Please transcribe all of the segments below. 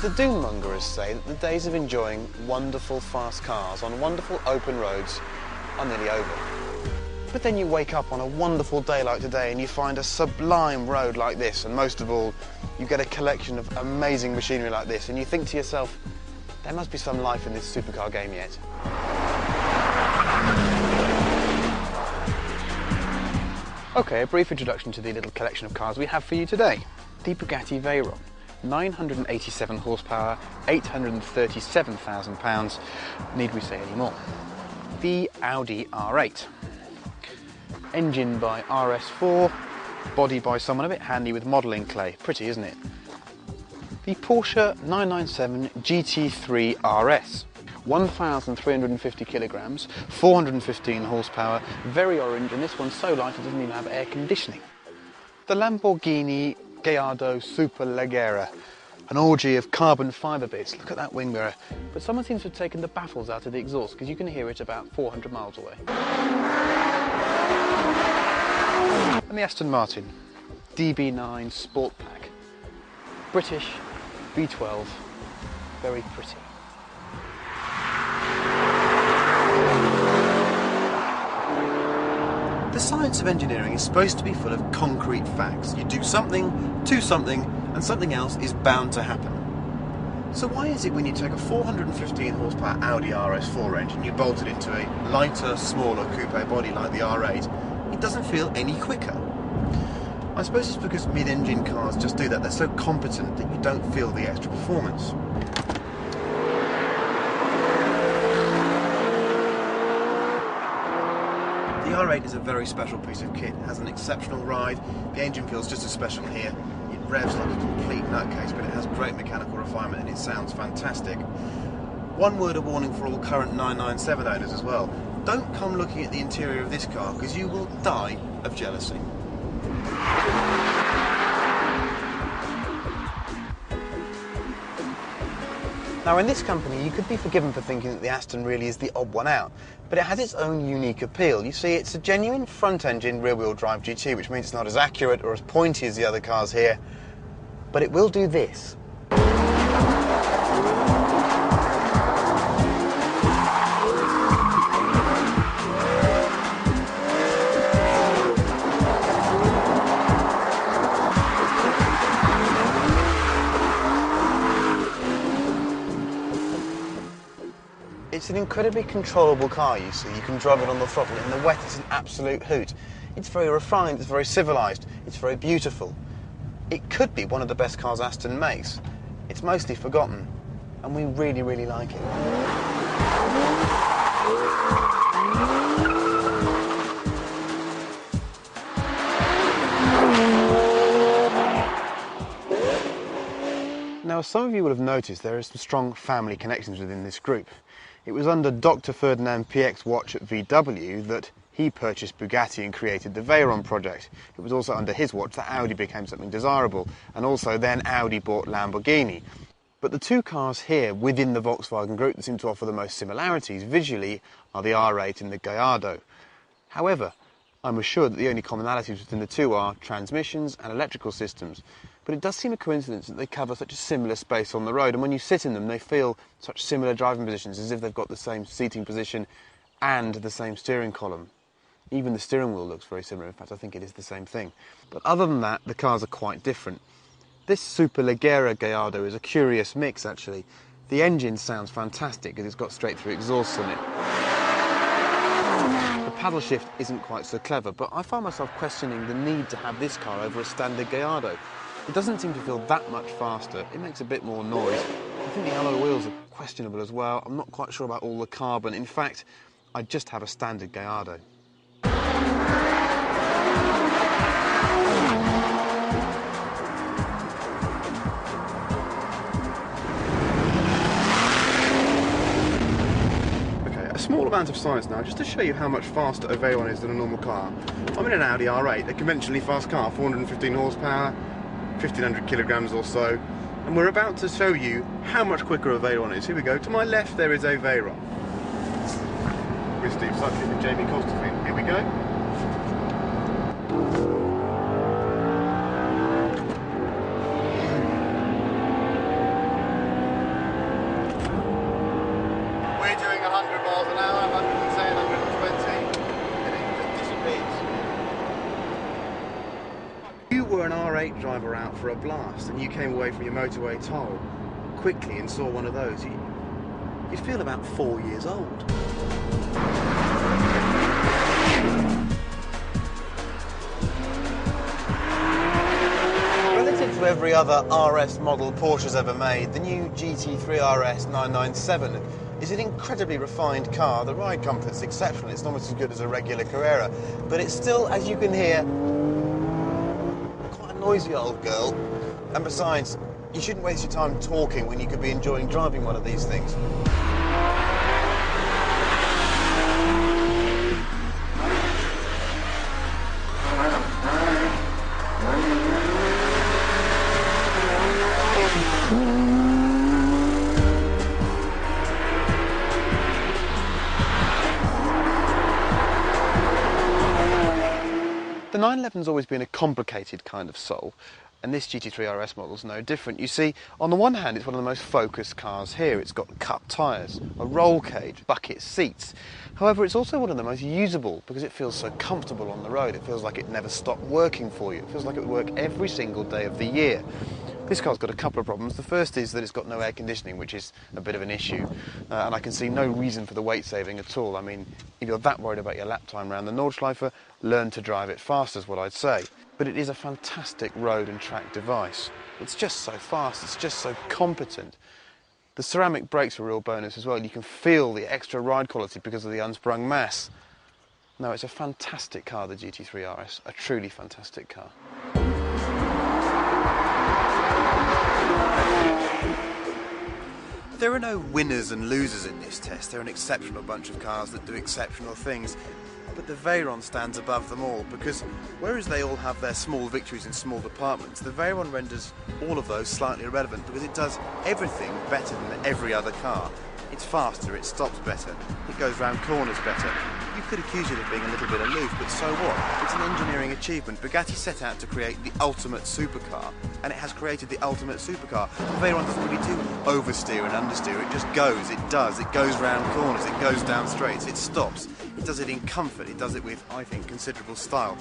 The doommongers say that the days of enjoying wonderful fast cars on wonderful open roads are nearly over. But then you wake up on a wonderful day like today and you find a sublime road like this, and most of all, you get a collection of amazing machinery like this, and you think to yourself, there must be some life in this supercar game yet. Okay, a brief introduction to the little collection of cars we have for you today. The Bugatti Veyron. 987 horsepower, £837,000, need we say any more? The Audi R8. Engine by RS4, body by someone a bit handy with modelling clay. Pretty, isn't it? The Porsche 997 GT3 RS. 1,350 kilograms, 415 horsepower, very orange, and this one's so light it doesn't even have air conditioning. The Lamborghini Gallardo Superleggera, an orgy of carbon fibre bits. Look at that wing mirror. But someone seems to have taken the baffles out of the exhaust because you can hear it about 400 miles away. And the Aston Martin DB9 Sport Pack. British, V12, very pretty. The science of engineering is supposed to be full of concrete facts. You do something to something, and something else is bound to happen. So why is it when you take a 415 horsepower Audi RS4 engine, you bolt it into a lighter, smaller coupe body like the R8, it doesn't feel any quicker? I suppose it's because mid-engine cars just do that. They're so competent that you don't feel the extra performance. The R8 is a very special piece of kit. It has an exceptional ride. The engine feels just as special here. It revs like a complete nutcase, but it has great mechanical refinement and it sounds fantastic. One word of warning for all current 997 owners as well. Don't come looking at the interior of this car because you will die of jealousy. Now in this company you could be forgiven for thinking that the Aston really is the odd one out, but it has its own unique appeal. You see, it's a genuine front-engine rear-wheel drive GT, which means it's not as accurate or as pointy as the other cars here, but it will do this. It's an incredibly controllable car, you see. You can drive it on the throttle. In the wet, it's an absolute hoot. It's very refined, it's very civilised, it's very beautiful. It could be one of the best cars Aston makes. It's mostly forgotten, and we really, really like it. Now, as some of you will have noticed, there are some strong family connections within this group. It was under Dr. Ferdinand Piech's watch at VW that he purchased Bugatti and created the Veyron project. It was also under his watch that Audi became something desirable, and also then Audi bought Lamborghini. But the two cars here within the Volkswagen group that seem to offer the most similarities visually are the R8 and the Gallardo. However, I'm assured that the only commonalities between the two are transmissions and electrical systems. But it does seem a coincidence that they cover such a similar space on the road, and when you sit in them they feel such similar driving positions, as if they've got the same seating position and the same steering column. Even the steering wheel looks very similar. In fact, I think it is the same thing. But other than that, the cars are quite different. This Superleggera Gallardo is a curious mix, actually. The engine sounds fantastic because it's got straight-through exhausts on it. The paddle shift isn't quite so clever, but I find myself questioning the need to have this car over a standard Gallardo. It doesn't seem to feel that much faster. It makes a bit more noise. I think the alloy wheels are questionable as well. I'm not quite sure about all the carbon. In fact, I'd just have a standard Gallardo. Okay, a small amount of science now, just to show you how much faster a Veyron is than a normal car. I'm in an Audi R8, a conventionally fast car, 415 horsepower, 1,500 kilograms or so, and we're about to show you how much quicker a Veyron is. Here we go. To my left there is a Veyron with Steve Sutcliffe and Jamie Costerfield. Here we go. street driver out for a blast and you came away from your motorway toll quickly and saw one of those, you'd feel about 4 years old. Relative to every other RS model Porsche's ever made, the new GT3 RS 997 is an incredibly refined car. The ride comfort's exceptional, it's almost as good as a regular Carrera, but it's still, as you can hear, quite a noisy old girl. And besides, you shouldn't waste your time talking when you could be enjoying driving one of these things. The 911's always been a complicated kind of soul, and this GT3 RS model's no different. You see, on the one hand, it's one of the most focused cars here. It's got cut tyres, a roll cage, bucket seats. However, it's also one of the most usable because it feels so comfortable on the road. It feels like it never stopped working for you. It feels like it would work every single day of the year. This car's got a couple of problems. The first is that it's got no air conditioning, which is a bit of an issue, and I can see no reason for the weight saving at all. I mean, if you're that worried about your lap time around the Nordschleife, learn to drive it fast is what I'd say. But it is a fantastic road and track device. It's just so fast, it's just so competent. The ceramic brakes are a real bonus as well. You can feel the extra ride quality because of the unsprung mass. No, it's a fantastic car, the GT3 RS, a truly fantastic car. There are no winners and losers in this test. They're an exceptional bunch of cars that do exceptional things. But the Veyron stands above them all because whereas they all have their small victories in small departments, the Veyron renders all of those slightly irrelevant because it does everything better than every other car. It's faster, it stops better, it goes round corners better. You could accuse it of being a little bit aloof, but so what? It's an engineering achievement. Bugatti set out to create the ultimate supercar, and it has created the ultimate supercar. The Veyron doesn't really do oversteer and understeer, it just goes, it does, it goes round corners, it goes down straights, it stops. It does it in comfort, it does it with, I think, considerable style.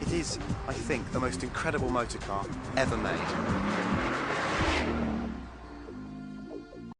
It is, I think, the most incredible motor car ever made.